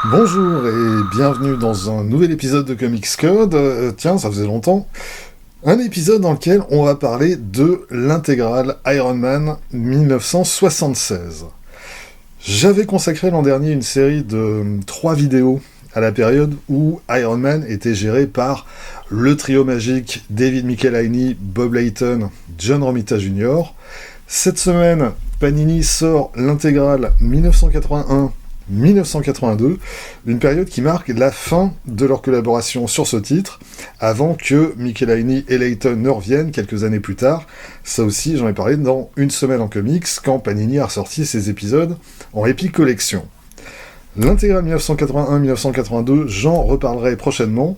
Bonjour et bienvenue dans un nouvel épisode de Comics Code. Tiens, ça faisait longtemps. Un épisode dans lequel on va parler de l'intégrale Iron Man 1976. J'avais consacré l'an dernier une série de 3 vidéos à la période où Iron Man était géré par le trio magique David Michelinie, Bob Layton, John Romita Jr. Cette semaine, Panini sort l'intégrale 1981-1982, une période qui marque la fin de leur collaboration sur ce titre, avant que Michelinie et Layton ne reviennent quelques années plus tard. Ça aussi, j'en ai parlé dans Une semaine en comics, quand Panini a ressorti ses épisodes en Epic Collection. L'intégrale 1981-1982, j'en reparlerai prochainement,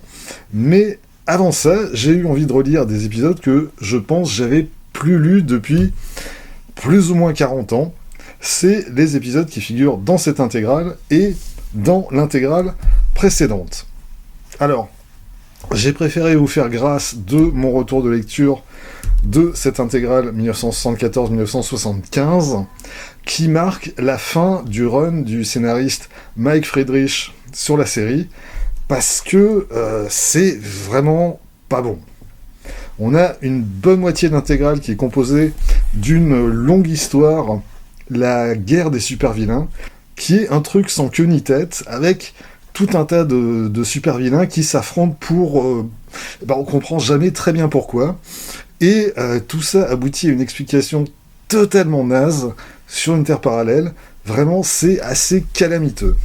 mais avant ça, j'ai eu envie de relire des épisodes que je pense j'avais plus lus depuis plus ou moins 40 ans. C'est les épisodes qui figurent dans cette intégrale et dans l'intégrale précédente. Alors, j'ai préféré vous faire grâce de mon retour de lecture de cette intégrale 1974-1975, qui marque la fin du run du scénariste Mike Friedrich sur la série, parce que c'est vraiment pas bon. On a une bonne moitié d'intégrale qui est composée d'une longue histoire, la guerre des super-vilains, qui est un truc sans queue ni tête, avec tout un tas de super-vilains qui s'affrontent pour... on comprend jamais très bien pourquoi. Et tout ça aboutit à une explication totalement naze sur une terre parallèle. Vraiment, c'est assez calamiteux.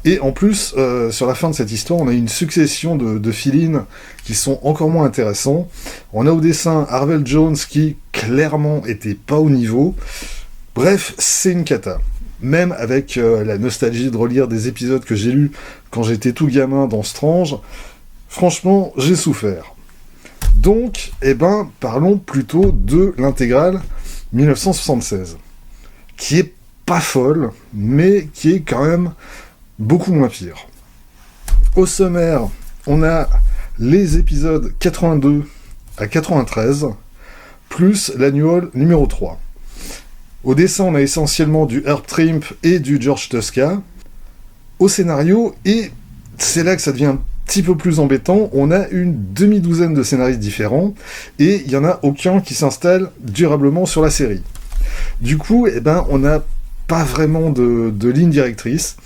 Et en plus, sur la fin de cette histoire, on a une succession de fill-in qui sont encore moins intéressants. On a au dessin Harvell Jones qui, clairement, était pas au niveau. Bref, c'est une cata. Même avec la nostalgie de relire des épisodes que j'ai lus quand j'étais tout gamin dans Strange, franchement, j'ai souffert. Donc, parlons plutôt de l'intégrale 1976, qui est pas folle, mais qui est quand même beaucoup moins pire. Au sommaire, on a les épisodes 82 à 93, plus l'annual numéro 3. Au dessin, on a essentiellement du Herb Trimpe et du George Tuska. Au scénario, et c'est là que ça devient un petit peu plus embêtant, on a une demi-douzaine de scénaristes différents, et il n'y en a aucun qui s'installe durablement sur la série. Du coup, on n'a pas vraiment de ligne directrice,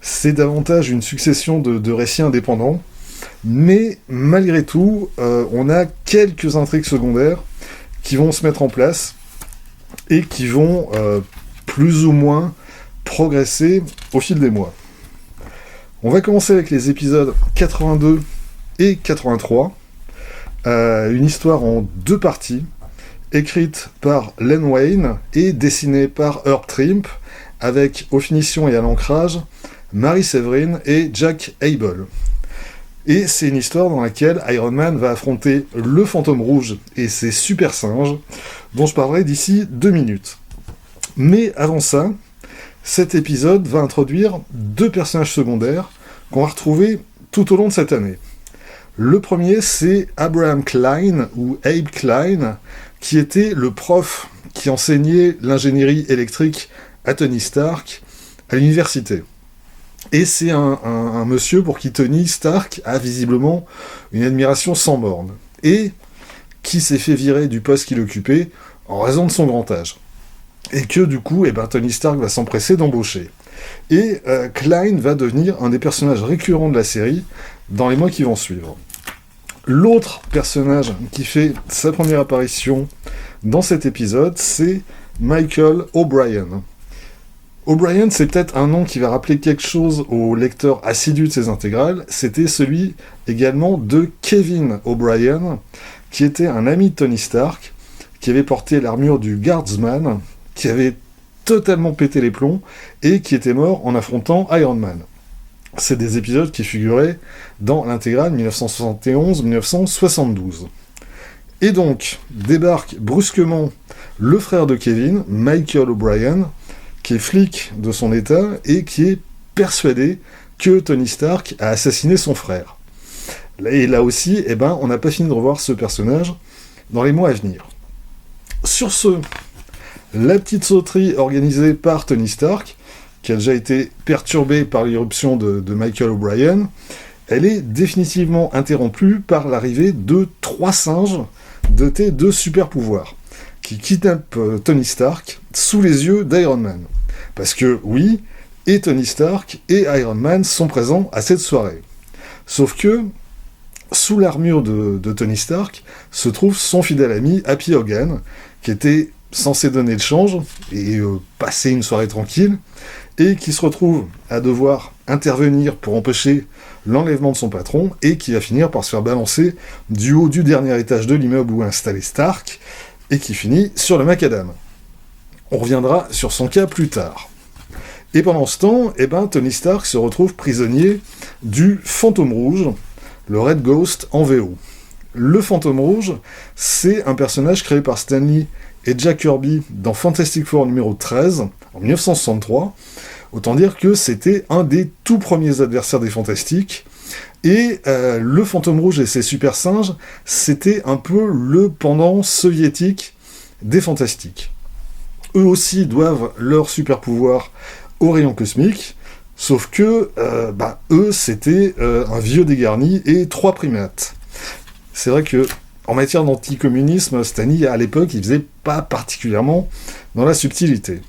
c'est davantage une succession de récits indépendants, mais malgré tout, on a quelques intrigues secondaires qui vont se mettre en place, et qui vont plus ou moins progresser au fil des mois. On va commencer avec les épisodes 82 et 83, une histoire en 2 parties, écrite par Len Wein et dessinée par Herb Trimpe, avec aux finitions et à l'ancrage Mary Severin et Jack Abel. Et c'est une histoire dans laquelle Iron Man va affronter le Fantôme Rouge et ses super singes, dont je parlerai d'ici 2 minutes. Mais avant ça, cet épisode va introduire 2 personnages secondaires qu'on va retrouver tout au long de cette année. Le premier, c'est Abraham Klein, ou Abe Klein, qui était le prof qui enseignait l'ingénierie électrique à Tony Stark à l'université. Et c'est un monsieur pour qui Tony Stark a visiblement une admiration sans borne, et qui s'est fait virer du poste qu'il occupait en raison de son grand âge. Et que du coup, Tony Stark va s'empresser d'embaucher. Et Klein va devenir un des personnages récurrents de la série dans les mois qui vont suivre. L'autre personnage qui fait sa première apparition dans cet épisode, c'est Michael O'Brien. O'Brien, c'est peut-être un nom qui va rappeler quelque chose aux lecteurs assidus de ces intégrales, c'était celui également de Kevin O'Brien, qui était un ami de Tony Stark, qui avait porté l'armure du Guardsman, qui avait totalement pété les plombs, et qui était mort en affrontant Iron Man. C'est des épisodes qui figuraient dans l'intégrale 1971-1972. Et donc, débarque brusquement le frère de Kevin, Michael O'Brien, qui est flic de son état et qui est persuadé que Tony Stark a assassiné son frère. Et là aussi, on n'a pas fini de revoir ce personnage dans les mois à venir. Sur ce, la petite sauterie organisée par Tony Stark qui a déjà été perturbée par l'irruption de Michael O'Brien, elle est définitivement interrompue par l'arrivée de 3 singes dotés de super pouvoirs, qui kidnappent Tony Stark sous les yeux d'Iron Man. Parce que, oui, et Tony Stark et Iron Man sont présents à cette soirée. Sauf que, sous l'armure de Tony Stark, se trouve son fidèle ami Happy Hogan, qui était censé donner le change et passer une soirée tranquille, et qui se retrouve à devoir intervenir pour empêcher l'enlèvement de son patron, et qui va finir par se faire balancer du haut du dernier étage de l'immeuble où est installé Stark, et qui finit sur le macadam. On reviendra sur son cas plus tard. Et pendant ce temps, Tony Stark se retrouve prisonnier du Fantôme Rouge, le Red Ghost en VO. Le Fantôme Rouge, c'est un personnage créé par Stan Lee et Jack Kirby dans Fantastic Four numéro 13, en 1963. Autant dire que c'était un des tout premiers adversaires des Fantastiques. Et le Fantôme Rouge et ses super singes, c'était un peu le pendant soviétique des Fantastiques. Eux aussi doivent leur super pouvoir au rayon cosmique, sauf que eux, c'était un vieux dégarni et 3 primates. C'est vrai que en matière d'anticommunisme, Stan Lee, à l'époque, il faisait pas particulièrement dans la subtilité.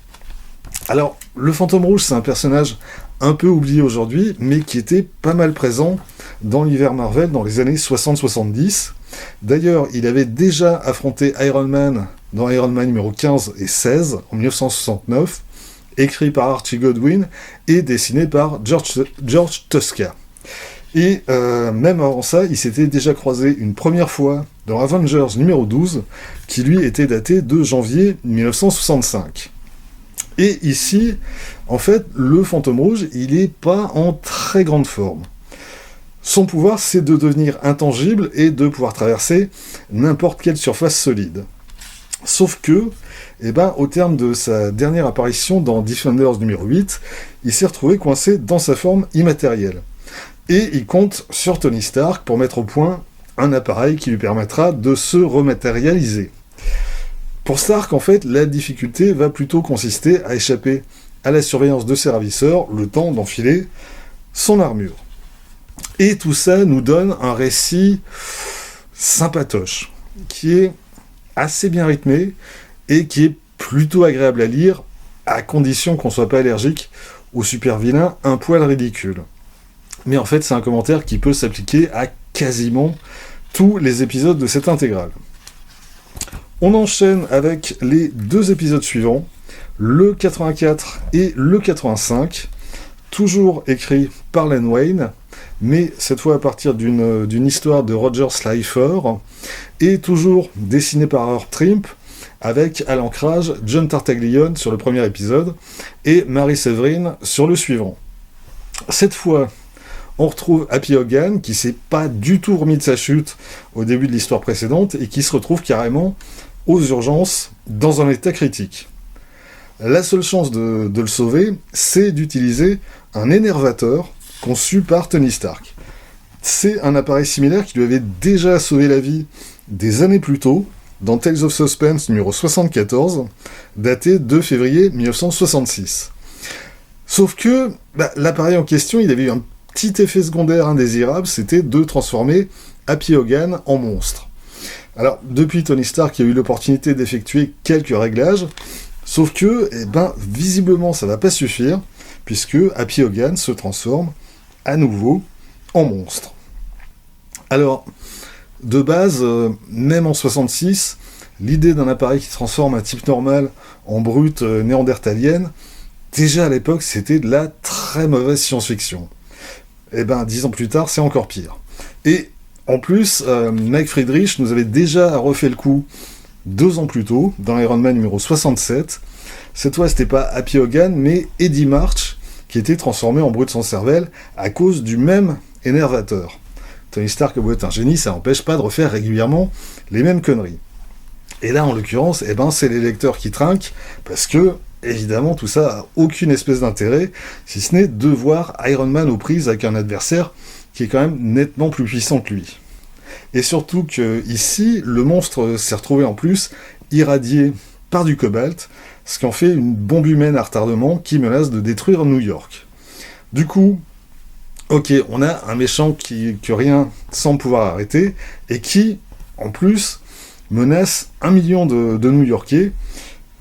Alors, le Fantôme Rouge, c'est un personnage un peu oublié aujourd'hui, mais qui était pas mal présent dans l'univers Marvel dans les années 60-70. D'ailleurs, il avait déjà affronté Iron Man dans Iron Man numéro 15 et 16, en 1969, écrit par Archie Goodwin et dessiné par George Tuska. Et même avant ça, il s'était déjà croisé une première fois dans Avengers numéro 12, qui lui était daté de janvier 1965. Et ici, en fait, le Fantôme Rouge, il n'est pas en très grande forme. Son pouvoir, c'est de devenir intangible et de pouvoir traverser n'importe quelle surface solide. Sauf que, au terme de sa dernière apparition dans Defenders numéro 8, il s'est retrouvé coincé dans sa forme immatérielle. Et il compte sur Tony Stark pour mettre au point un appareil qui lui permettra de se rematérialiser. Pour Stark, en fait, la difficulté va plutôt consister à échapper à la surveillance de ses ravisseurs, le temps d'enfiler son armure. Et tout ça nous donne un récit sympatoche, qui est assez bien rythmé, et qui est plutôt agréable à lire, à condition qu'on ne soit pas allergique au super vilain un poil ridicule. Mais en fait, c'est un commentaire qui peut s'appliquer à quasiment tous les épisodes de cette intégrale. On enchaîne avec les 2 épisodes suivants, le 84 et le 85, toujours écrits par Len Wein, mais cette fois à partir d'une histoire de Roger Slifer, et toujours dessiné par Herb Trimpe, avec à l'ancrage John Tartaglione sur le premier épisode, et Mary Severin sur le suivant. Cette fois, on retrouve Happy Hogan, qui s'est pas du tout remis de sa chute au début de l'histoire précédente, et qui se retrouve carrément aux urgences, dans un état critique. La seule chance de le sauver, c'est d'utiliser un énervateur conçu par Tony Stark. C'est un appareil similaire qui lui avait déjà sauvé la vie des années plus tôt, dans Tales of Suspense numéro 74, daté de février 1966. Sauf que l'appareil en question, il avait eu un petit effet secondaire indésirable, c'était de transformer Happy Hogan en monstre. Alors, depuis, Tony Stark a eu l'opportunité d'effectuer quelques réglages, sauf que, visiblement, ça va pas suffire, puisque Happy Hogan se transforme à nouveau en monstre. Alors, de base, même en 66, l'idée d'un appareil qui transforme un type normal en brute néandertalienne, déjà à l'époque, c'était de la très mauvaise science-fiction. 10 ans plus tard, c'est encore pire. Et en plus, Mike Friedrich nous avait déjà refait le coup 2 ans plus tôt, dans Iron Man numéro 67. Cette fois, c'était pas Happy Hogan, mais Eddie March, qui était transformé en brute sans cervelle à cause du même énervateur. Tony Stark a beau être un génie, ça n'empêche pas de refaire régulièrement les mêmes conneries. Et là, en l'occurrence, c'est les lecteurs qui trinquent, parce que, évidemment, tout ça a aucune espèce d'intérêt, si ce n'est de voir Iron Man aux prises avec un adversaire qui est quand même nettement plus puissant que lui. Et surtout que ici, le monstre s'est retrouvé en plus irradié par du cobalt, ce qui en fait une bombe humaine à retardement qui menace de détruire New York. Du coup, ok, on a un méchant que rien semble pouvoir arrêter, et qui, en plus, menace 1 million de New-Yorkais.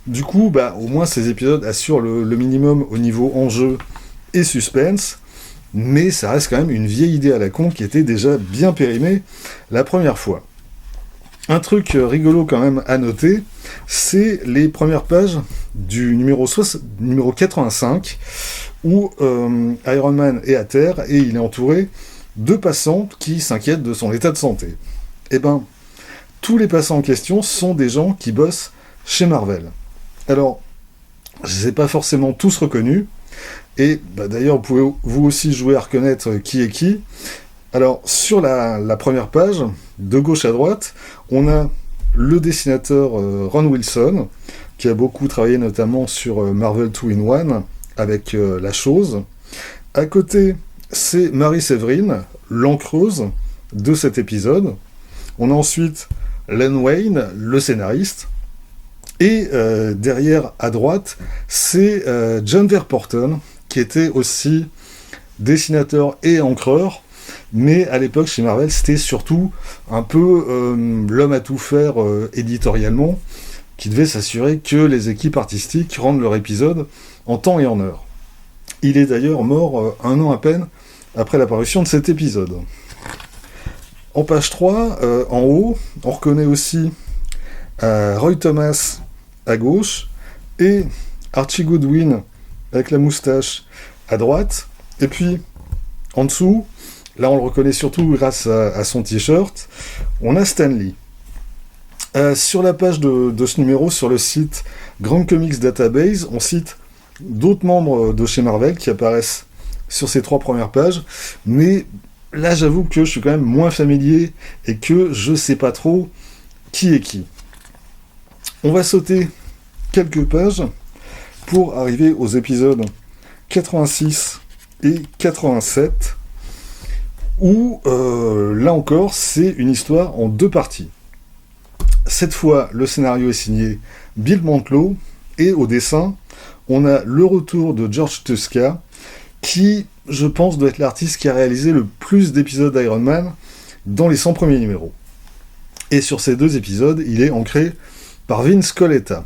Du coup, au moins ces épisodes assurent le minimum au niveau enjeu et suspense, mais ça reste quand même une vieille idée à la con qui était déjà bien périmée la première fois. Un truc rigolo quand même à noter, c'est les premières pages du numéro 85, où Iron Man est à terre et il est entouré de passants qui s'inquiètent de son état de santé. Eh ben, tous les passants en question sont des gens qui bossent chez Marvel. Alors, je ne les ai pas forcément tous reconnus, et d'ailleurs, vous pouvez vous aussi jouer à reconnaître qui est qui. Alors, sur la première page, de gauche à droite, on a le dessinateur Ron Wilson, qui a beaucoup travaillé notamment sur Marvel 2-in-1, avec La Chose. À côté, c'est Mary Séverine, l'encreuse de cet épisode. On a ensuite Len Wein, le scénariste. Et derrière, à droite, c'est John Verporten, qui était aussi dessinateur et encreur, mais à l'époque, chez Marvel, c'était surtout un peu l'homme à tout faire éditorialement, qui devait s'assurer que les équipes artistiques rendent leur épisode en temps et en heure. Il est d'ailleurs mort 1 an à peine après la parution de cet épisode. En page 3, en haut, on reconnaît aussi Roy Thomas à gauche, et Archie Goodwin avec la moustache à droite, et puis en dessous, là on le reconnaît surtout grâce à son t-shirt, on a Stan Lee. Sur la page de ce numéro, sur le site Grand Comics Database, on cite d'autres membres de chez Marvel qui apparaissent sur ces 3 premières pages, mais là j'avoue que je suis quand même moins familier et que je sais pas trop qui est qui. On va sauter quelques pages pour arriver aux épisodes 86 et 87, où là encore c'est une histoire en 2 parties. Cette fois, le scénario est signé Bill Mantlo, et au dessin, on a le retour de George Tuska, qui, je pense, doit être l'artiste qui a réalisé le plus d'épisodes d'Iron Man dans les 100 premiers numéros. Et sur ces 2 épisodes, il est ancré par Vince Coletta.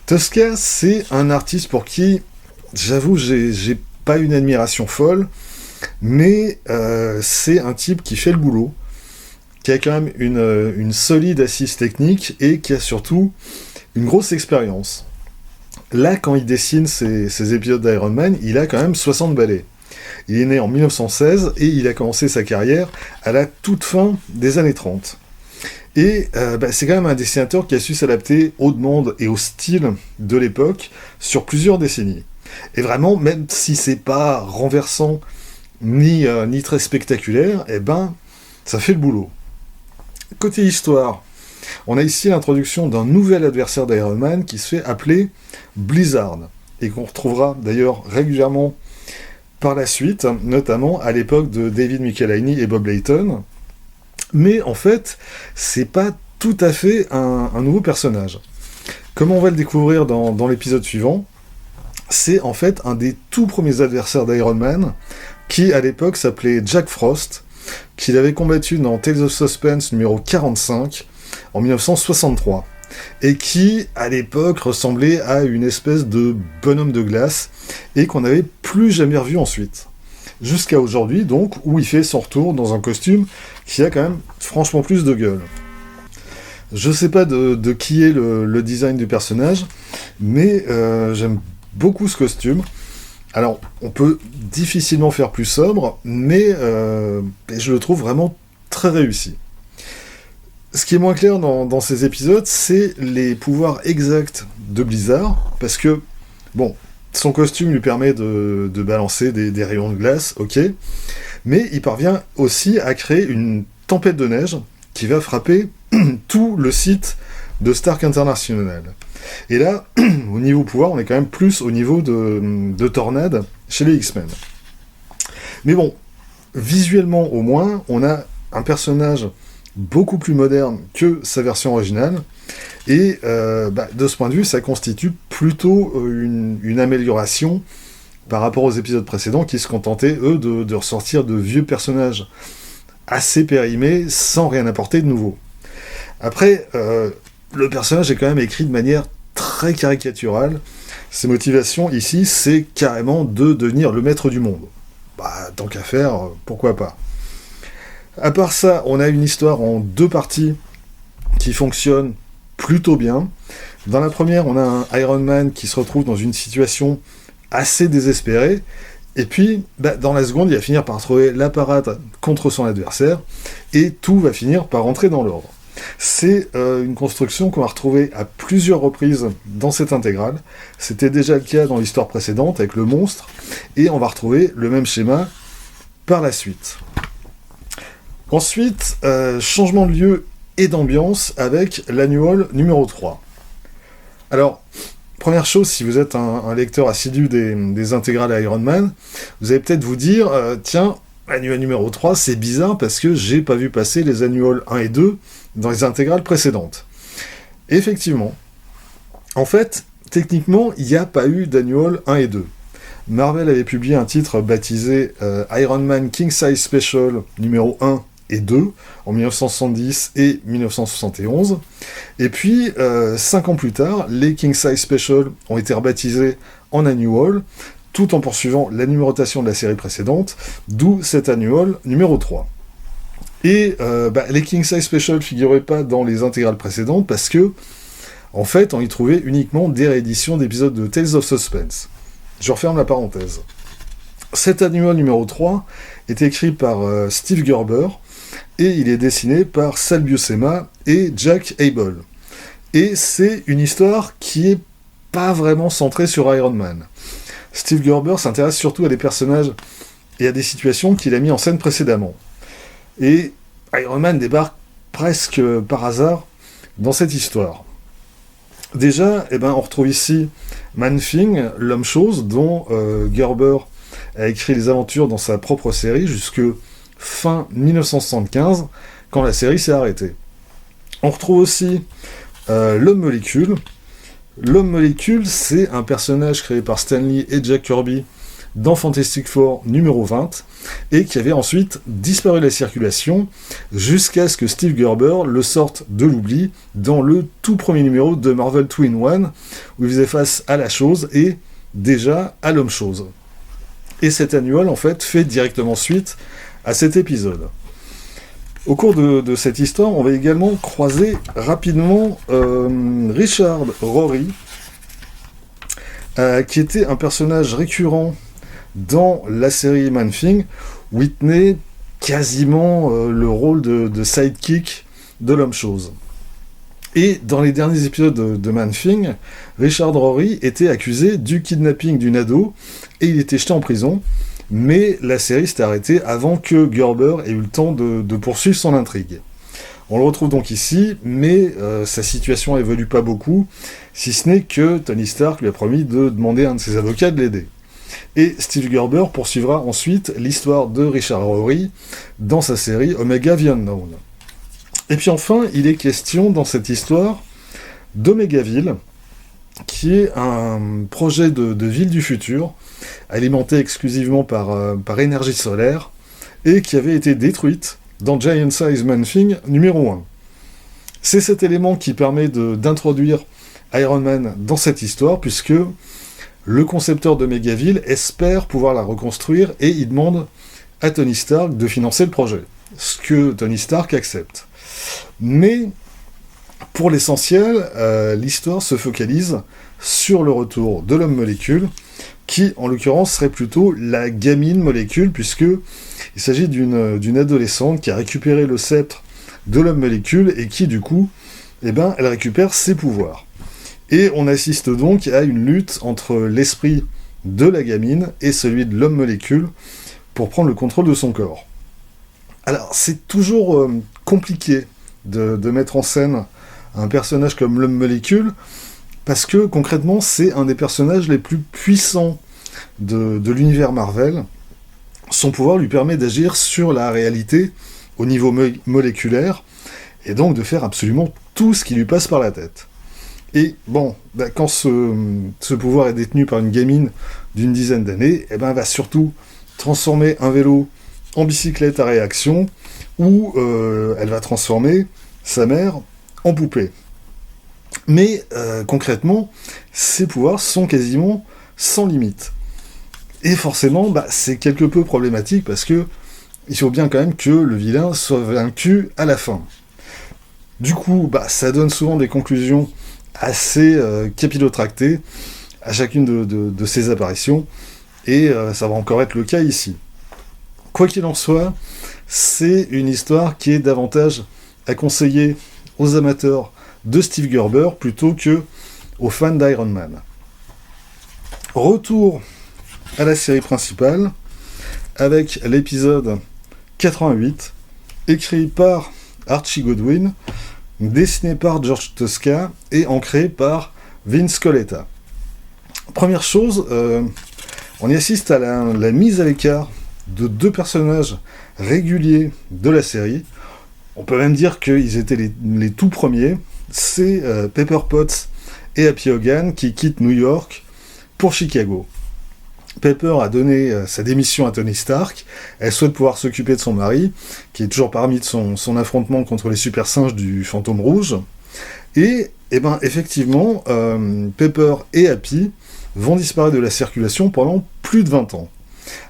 Tuska, c'est un artiste pour qui, j'avoue, j'ai pas une admiration folle, mais c'est un type qui fait le boulot, qui a quand même une solide assise technique et qui a surtout une grosse expérience. Là, quand il dessine ces épisodes d'Iron Man, il a quand même 60 balais. Il est né en 1916 et il a commencé sa carrière à la toute fin des années 30. Et c'est quand même un dessinateur qui a su s'adapter aux demandes et au style de l'époque sur plusieurs décennies. Et vraiment, même si c'est pas renversant ni très spectaculaire, ça fait le boulot. Côté histoire, on a ici l'introduction d'un nouvel adversaire d'Iron Man qui se fait appeler Blizzard, et qu'on retrouvera d'ailleurs régulièrement par la suite, notamment à l'époque de David Michelinie et Bob Layton. Mais en fait, c'est pas tout à fait un nouveau personnage. Comme on va le découvrir dans l'épisode suivant, c'est en fait un des tout premiers adversaires d'Iron Man, qui à l'époque s'appelait Jack Frost, qu'il avait combattu dans Tales of Suspense numéro 45 en 1963, et qui à l'époque ressemblait à une espèce de bonhomme de glace, et qu'on n'avait plus jamais revu ensuite. Jusqu'à aujourd'hui, donc, où il fait son retour dans un costume qui a quand même franchement plus de gueule. Je sais pas de qui est le design du personnage, mais j'aime beaucoup ce costume. Alors, on peut difficilement faire plus sobre, mais je le trouve vraiment très réussi. Ce qui est moins clair dans ces épisodes, c'est les pouvoirs exacts de Blizzard, parce que, bon, son costume lui permet de balancer des rayons de glace, ok, mais il parvient aussi à créer une tempête de neige qui va frapper tout le site de Stark International. Et là, au niveau pouvoir, on est quand même plus au niveau de tornade chez les X-Men. Mais bon, visuellement au moins, on a un personnage beaucoup plus moderne que sa version originale, et de ce point de vue, ça constitue plutôt une amélioration par rapport aux épisodes précédents qui se contentaient, eux, de ressortir de vieux personnages assez périmés, sans rien apporter de nouveau. Après, le personnage est quand même écrit de manière très caricaturale. Ses motivations, ici, c'est carrément de devenir le maître du monde. Tant qu'à faire, pourquoi pas. À part ça, on a une histoire en 2 parties qui fonctionne plutôt bien. Dans la première, on a un Iron Man qui se retrouve dans une situation assez désespérée, et puis, dans la seconde, il va finir par trouver la parade contre son adversaire, et tout va finir par rentrer dans l'ordre. C'est une construction qu'on va retrouver à plusieurs reprises dans cette intégrale. C'était déjà le cas dans l'histoire précédente avec le monstre, et on va retrouver le même schéma par la suite. Ensuite, changement de lieu et d'ambiance avec l'annual numéro 3. Alors, première chose, si vous êtes un lecteur assidu des intégrales Iron Man, vous allez peut-être vous dire, tiens, annual numéro 3, c'est bizarre parce que j'ai pas vu passer les annuals 1 et 2 dans les intégrales précédentes. Effectivement. En fait, techniquement, il n'y a pas eu d'annual 1 et 2. Marvel avait publié un titre baptisé Iron Man King Size Special numéro 1 et 2, en 1970 et 1971. Et puis, 5 ans plus tard, les King Size Special ont été rebaptisés en annual, tout en poursuivant la numérotation de la série précédente, d'où cet annual numéro 3. Et les King Size Special ne figuraient pas dans les intégrales précédentes parce que, en fait, on y trouvait uniquement des rééditions d'épisodes de Tales of Suspense. Je referme la parenthèse. Cet annual numéro 3 est écrit par Steve Gerber, et il est dessiné par Sal Buscema et Jack Abel. Et c'est une histoire qui est pas vraiment centrée sur Iron Man. Steve Gerber s'intéresse surtout à des personnages et à des situations qu'il a mis en scène précédemment. Et Iron Man débarque presque par hasard dans cette histoire. Déjà, on retrouve ici Man-Thing, l'homme-chose, dont Gerber a écrit les aventures dans sa propre série jusque fin 1975, quand la série s'est arrêtée. On retrouve aussi l'homme-molécule. L'homme-molécule, c'est un personnage créé par Stan Lee et Jack Kirby dans Fantastic Four numéro 20, et qui avait ensuite disparu de la circulation jusqu'à ce que Steve Gerber le sorte de l'oubli dans le tout premier numéro de Marvel 2-in-1, où il faisait face à la chose et déjà à l'homme-chose. Et cet annual, en fait, fait directement suite à cet épisode. Au cours de cette histoire, on va également croiser rapidement Richard Rory, qui était un personnage récurrent dans la série Man-Thing, où il tenait quasiment le rôle de sidekick de l'homme-chose. Et dans les derniers épisodes de Man-Thing, Richard Rory était accusé du kidnapping d'une ado, et il était jeté en prison, mais la série s'est arrêtée avant que Gerber ait eu le temps de poursuivre son intrigue. On le retrouve donc ici, mais sa situation évolue pas beaucoup, si ce n'est que Tony Stark lui a promis de demander à un de ses avocats de l'aider. Et Steve Gerber poursuivra ensuite l'histoire de Richard Rory dans sa série Omega the Unknown. Et puis enfin, il est question dans cette histoire d'Omegaville, qui est un projet de ville du futur, alimenté exclusivement par énergie solaire, et qui avait été détruite dans Giant Size Man-Thing numéro 1. C'est cet élément qui permet d'introduire Iron Man dans cette histoire, puisque le concepteur de Megaville espère pouvoir la reconstruire, et il demande à Tony Stark de financer le projet, ce que Tony Stark accepte. Mais, pour l'essentiel, l'histoire se focalise sur le retour de l'homme-molécule, qui, en l'occurrence, serait plutôt la gamine molécule, puisqu'il s'agit d'une adolescente qui a récupéré le sceptre de l'homme-molécule, et qui, du coup, elle récupère ses pouvoirs. Et on assiste donc à une lutte entre l'esprit de la gamine et celui de l'homme-molécule pour prendre le contrôle de son corps. Alors, c'est toujours compliqué de mettre en scène un personnage comme l'homme-molécule, parce que, concrètement, c'est un des personnages les plus puissants de l'univers Marvel. Son pouvoir lui permet d'agir sur la réalité au niveau moléculaire, et donc de faire absolument tout ce qui lui passe par la tête. Et bon, quand ce pouvoir est détenu par une gamine d'une dizaine d'années, elle va surtout transformer un vélo en bicyclette à réaction, ou elle va transformer sa mère en poupée. Mais concrètement, ces pouvoirs sont quasiment sans limite. Et forcément, c'est quelque peu problématique parce que il faut bien quand même que le vilain soit vaincu à la fin. Du coup, ça donne souvent des conclusions assez capillotractées à chacune de ces apparitions, et ça va encore être le cas ici. Quoi qu'il en soit, c'est une histoire qui est davantage à conseiller aux amateurs de Steve Gerber plutôt que aux fans d'Iron Man. Retour à la série principale avec l'épisode 88, écrit par Archie Goodwin, dessiné par George Tosca et ancré par Vince Colletta. Première chose, on y assiste à la mise à l'écart de deux personnages réguliers de la série. On peut même dire qu'ils étaient les tout premiers. C'est Pepper Potts et Happy Hogan qui quittent New York pour Chicago. Pepper a donné sa démission à Tony Stark. Elle souhaite pouvoir s'occuper de son mari, qui est toujours parmi de son affrontement contre les super singes du Fantôme Rouge. Et effectivement, Pepper et Happy vont disparaître de la circulation pendant plus de 20 ans.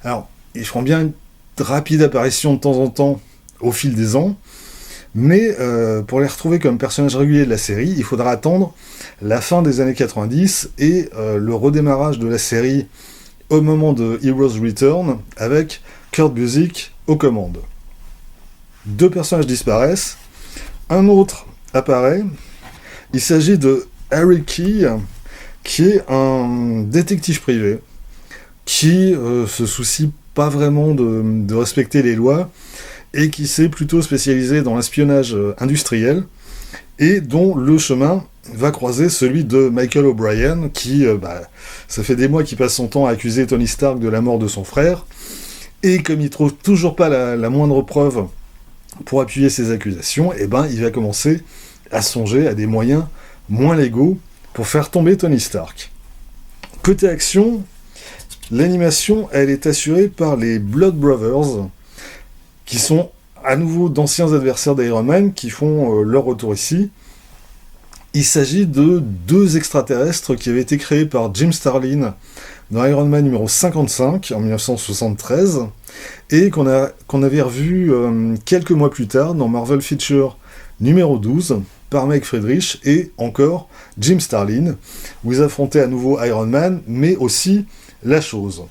Alors, ils feront bien une rapide apparition de temps en temps au fil des ans, mais pour les retrouver comme personnages réguliers de la série, il faudra attendre la fin des années 90 et le redémarrage de la série au moment de Heroes Return, avec Kurt Busiek aux commandes. Deux personnages disparaissent, un autre apparaît. Il s'agit de Harry Key, qui est un détective privé, qui se soucie pas vraiment de respecter les lois, et qui s'est plutôt spécialisé dans l'espionnage industriel, et dont le chemin va croiser celui de Michael O'Brien, qui, ça fait des mois qu'il passe son temps à accuser Tony Stark de la mort de son frère, et comme il trouve toujours pas la moindre preuve pour appuyer ses accusations, il va commencer à songer à des moyens moins légaux pour faire tomber Tony Stark. Côté action, l'animation, elle est assurée par les Blood Brothers, qui sont à nouveau d'anciens adversaires d'Iron Man, qui font leur retour ici. Il s'agit de deux extraterrestres qui avaient été créés par Jim Starlin dans Iron Man numéro 55 en 1973 et qu'on avait revu quelques mois plus tard dans Marvel Feature numéro 12 par Mike Friedrich et encore Jim Starlin, où ils affrontaient à nouveau Iron Man mais aussi la Chose.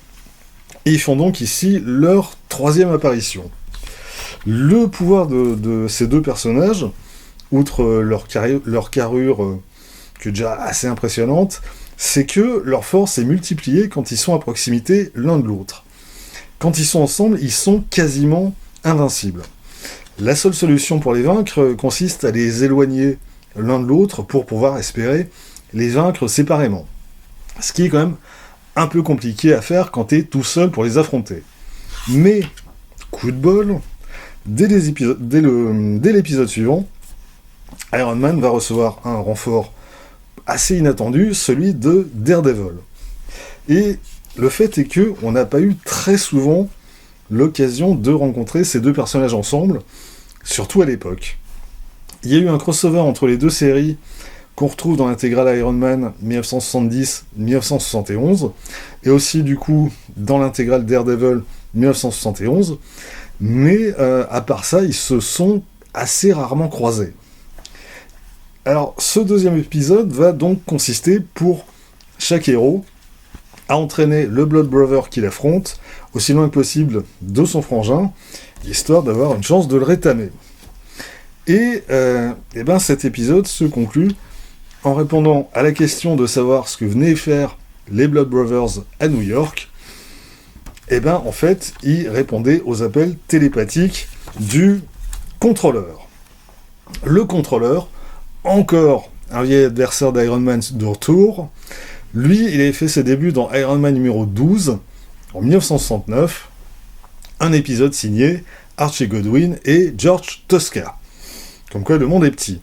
Et ils font donc ici leur troisième apparition. Le pouvoir de ces deux personnages, outre leur carrure qui est déjà assez impressionnante, c'est que leur force est multipliée quand ils sont à proximité l'un de l'autre. Quand ils sont ensemble, ils sont quasiment invincibles. La seule solution pour les vaincre consiste à les éloigner l'un de l'autre pour pouvoir espérer les vaincre séparément. Ce qui est quand même un peu compliqué à faire quand t'es tout seul pour les affronter. Mais, coup de bol, dès l'épisode suivant, Iron Man va recevoir un renfort assez inattendu, celui de Daredevil. Et le fait est que on n'a pas eu très souvent l'occasion de rencontrer ces deux personnages ensemble, surtout à l'époque. Il y a eu un crossover entre les deux séries qu'on retrouve dans l'intégrale Iron Man 1970-1971, et aussi du coup dans l'intégrale Daredevil 1971, mais à part ça, ils se sont assez rarement croisés. Alors, ce deuxième épisode va donc consister pour chaque héros à entraîner le Blood Brother qu'il affronte aussi loin que possible de son frangin, histoire d'avoir une chance de le rétamer. Et cet épisode se conclut en répondant à la question de savoir ce que venaient faire les Blood Brothers à New York. En fait, ils répondaient aux appels télépathiques du contrôleur. Le contrôleur, encore un vieil adversaire d'Iron Man de retour, lui, il avait fait ses débuts dans Iron Man numéro 12, en 1969, un épisode signé Archie Goodwin et George Tosca. Comme quoi le monde est petit.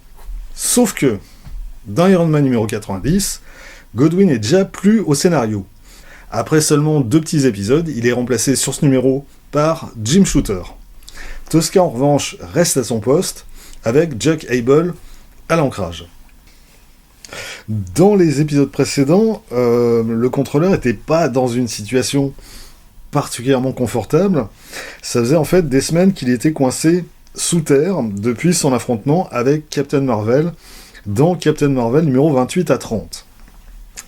Sauf que, dans Iron Man numéro 90, Godwin est déjà plus au scénario. Après seulement 2 petits épisodes, il est remplacé sur ce numéro par Jim Shooter. Tosca en revanche reste à son poste, avec Jack Abel à l'ancrage. Dans les épisodes précédents, le contrôleur n'était pas dans une situation particulièrement confortable. Ça faisait en fait des semaines qu'il était coincé sous terre depuis son affrontement avec Captain Marvel dans Captain Marvel numéro 28 à 30.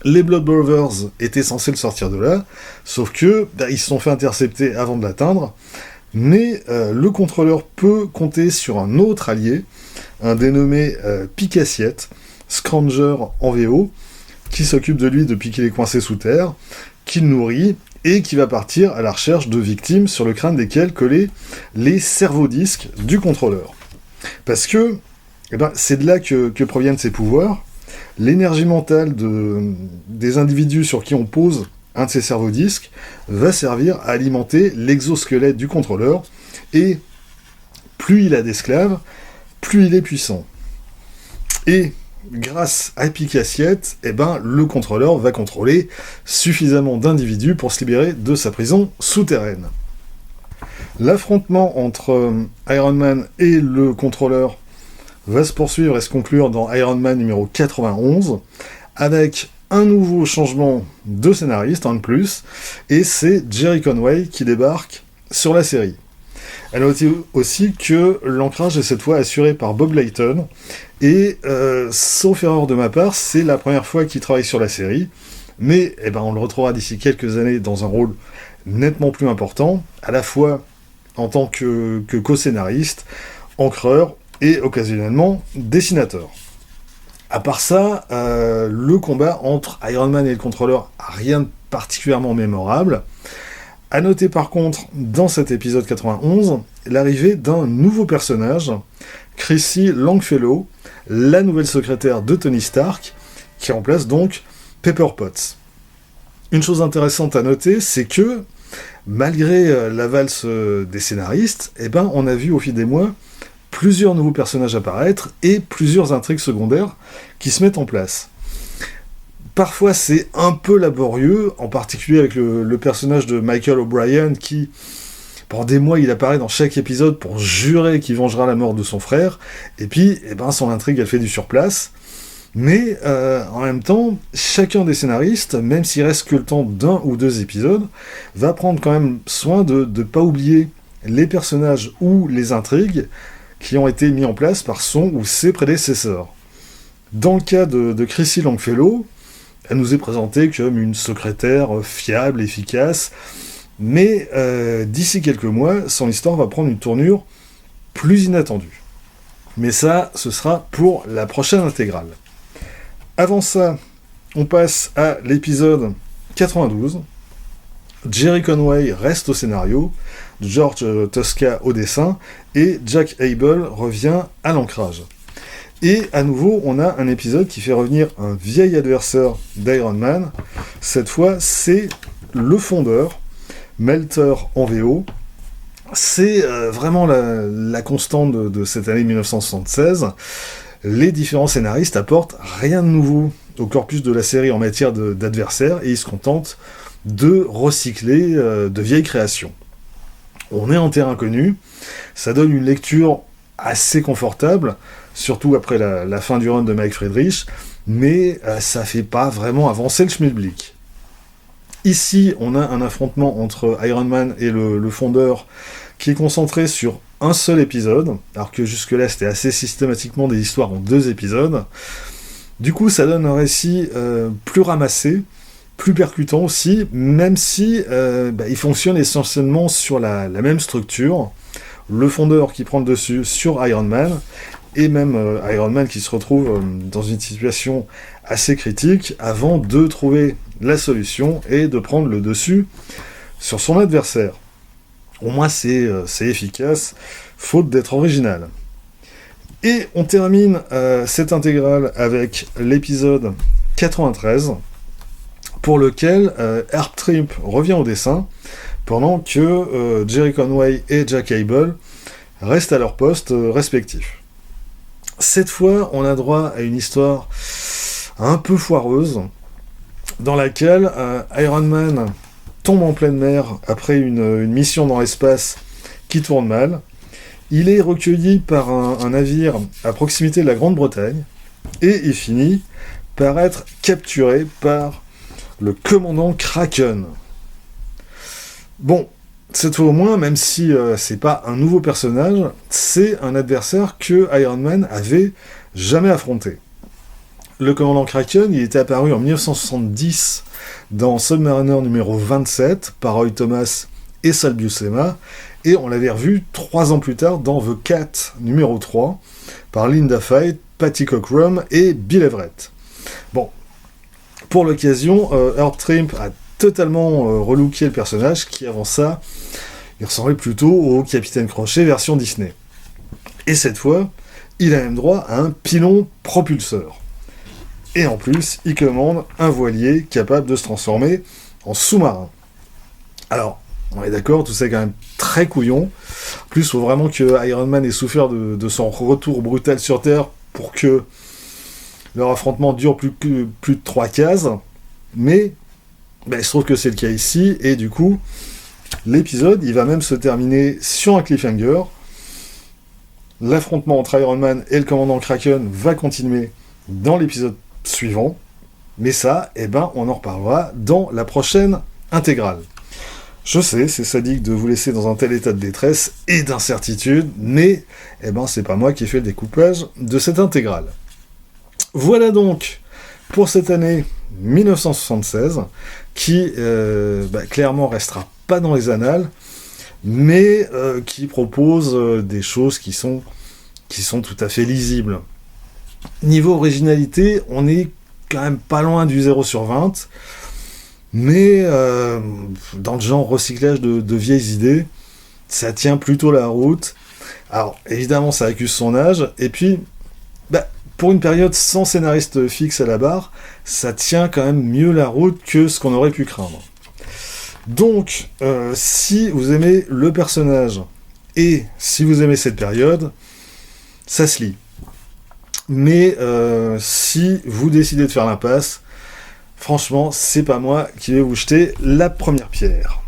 Les Blood Brothers étaient censés le sortir de là, sauf que ils se sont fait intercepter avant de l'atteindre, mais le contrôleur peut compter sur un autre allié, un dénommé Picassiette, Scrounger en VO, qui s'occupe de lui depuis qu'il est coincé sous terre, qu'il nourrit, et qui va partir à la recherche de victimes sur le crâne desquelles coller les cerveaux-disques du contrôleur. Parce que c'est de là que proviennent ses pouvoirs. L'énergie mentale des individus sur qui on pose un de ces cerveaux-disques va servir à alimenter l'exosquelette du contrôleur, et plus il a d'esclaves, plus il est puissant. Et grâce à Picassiette, le contrôleur va contrôler suffisamment d'individus pour se libérer de sa prison souterraine. L'affrontement entre Iron Man et le contrôleur va se poursuivre et se conclure dans Iron Man numéro 91, avec un nouveau changement de scénariste, un de plus, et c'est Jerry Conway qui débarque sur la série. Elle note aussi que l'ancrage est cette fois assuré par Bob Layton, et sauf erreur de ma part, c'est la première fois qu'il travaille sur la série, mais on le retrouvera d'ici quelques années dans un rôle nettement plus important, à la fois en tant que co-scénariste, encreur, et occasionnellement dessinateur. À part ça, le combat entre Iron Man et le contrôleur a rien de particulièrement mémorable. À noter par contre, dans cet épisode 91, l'arrivée d'un nouveau personnage, Chrissy Longfellow, la nouvelle secrétaire de Tony Stark, qui remplace donc Pepper Potts. Une chose intéressante à noter, c'est que, malgré la valse des scénaristes, on a vu au fil des mois plusieurs nouveaux personnages apparaître et plusieurs intrigues secondaires qui se mettent en place. Parfois c'est un peu laborieux, en particulier avec le personnage de Michael O'Brien qui, pendant des mois, il apparaît dans chaque épisode pour jurer qu'il vengera la mort de son frère, et puis son intrigue elle fait du surplace. Mais en même temps, chacun des scénaristes, même s'il reste que le temps d'1 ou 2 épisodes, va prendre quand même soin de ne pas oublier les personnages ou les intrigues qui ont été mis en place par son ou ses prédécesseurs. Dans le cas de Chrissy Longfellow, elle nous est présentée comme une secrétaire fiable, efficace, mais d'ici quelques mois, son histoire va prendre une tournure plus inattendue. Mais ça, ce sera pour la prochaine intégrale. Avant ça, on passe à l'épisode 92. Jerry Conway reste au scénario, George Tosca au dessin, et Jack Abel revient à l'ancrage. Et à nouveau, on a un épisode qui fait revenir un vieil adversaire d'Iron Man. Cette fois, c'est le fondeur, Melter en VO. C'est vraiment la constante de cette année 1976. Les différents scénaristes apportent rien de nouveau au corpus de la série en matière d'adversaires, et ils se contentent de recycler de vieilles créations. On est en terrain connu, ça donne une lecture assez confortable, surtout après la fin du run de Mike Friedrich, mais ça fait pas vraiment avancer le schmilblick. Ici, on a un affrontement entre Iron Man et le fondeur qui est concentré sur un seul épisode, alors que jusque-là c'était assez systématiquement des histoires en 2 épisodes. Du coup, ça donne un récit plus ramassé, plus percutant aussi, même si il fonctionne essentiellement sur la même structure. Le fondeur qui prend le dessus sur Iron Man, et même Iron Man qui se retrouve dans une situation assez critique avant de trouver la solution et de prendre le dessus sur son adversaire. Au moins c'est efficace, faute d'être original. Et on termine cette intégrale avec l'épisode 93, pour lequel Herb Trimpe revient au dessin, pendant que Jerry Conway et Jack Abel restent à leur poste respectifs. Cette fois, on a droit à une histoire un peu foireuse, dans laquelle Iron Man tombe en pleine mer après une mission dans l'espace qui tourne mal. Il est recueilli par un navire à proximité de la Grande-Bretagne, et il finit par être capturé par le commandant Kraken. Bon, cette fois au moins, même si c'est pas un nouveau personnage, c'est un adversaire que Iron Man avait jamais affronté. Le commandant Kraken, il était apparu en 1970 dans Submariner numéro 27 par Roy Thomas et Sal Buscema, et on l'avait revu 3 ans plus tard dans The Cat numéro 3 par Linda Fight, Patty Cockrum et Bill Everett. Bon, pour l'occasion, Herb Trimp a totalement relooké le personnage, qui avant ça, il ressemblait plutôt au Capitaine Crochet version Disney. Et cette fois, il a même droit à un pylon propulseur. Et en plus, il commande un voilier capable de se transformer en sous-marin. Alors, on est d'accord, tout ça est quand même très couillon. En plus, il faut vraiment que Iron Man ait souffert de son retour brutal sur Terre pour que leur affrontement dure plus de 3 cases. Mais il se trouve que c'est le cas ici, et du coup, l'épisode, il va même se terminer sur un cliffhanger. L'affrontement entre Iron Man et le commandant Kraken va continuer dans l'épisode suivant, mais ça, on en reparlera dans la prochaine intégrale. Je sais, c'est sadique de vous laisser dans un tel état de détresse et d'incertitude, mais c'est pas moi qui ai fait le découpage de cette intégrale. Voilà donc pour cette année 1976, qui clairement restera pas dans les annales, mais qui propose des choses qui sont tout à fait lisibles. Niveau originalité, on est quand même pas loin du 0 sur 20, mais dans le genre recyclage de vieilles idées, ça tient plutôt la route. Alors, évidemment, ça accuse son âge, et puis, pour une période sans scénariste fixe à la barre, ça tient quand même mieux la route que ce qu'on aurait pu craindre. Donc, si vous aimez le personnage, et si vous aimez cette période, ça se lit. Mais si vous décidez de faire l'impasse, franchement, c'est pas moi qui vais vous jeter la première pierre.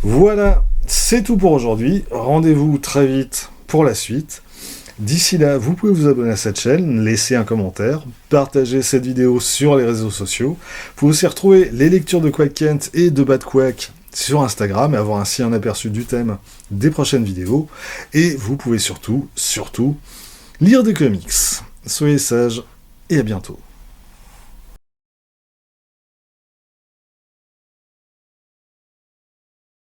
Voilà, c'est tout pour aujourd'hui. Rendez-vous très vite pour la suite. D'ici là, vous pouvez vous abonner à cette chaîne, laisser un commentaire, partager cette vidéo sur les réseaux sociaux. Vous pouvez aussi retrouver les lectures de Quack Kent et de Bad Quack sur Instagram et avoir ainsi un aperçu du thème des prochaines vidéos. Et vous pouvez surtout, lire des comics. Soyez sages et à bientôt.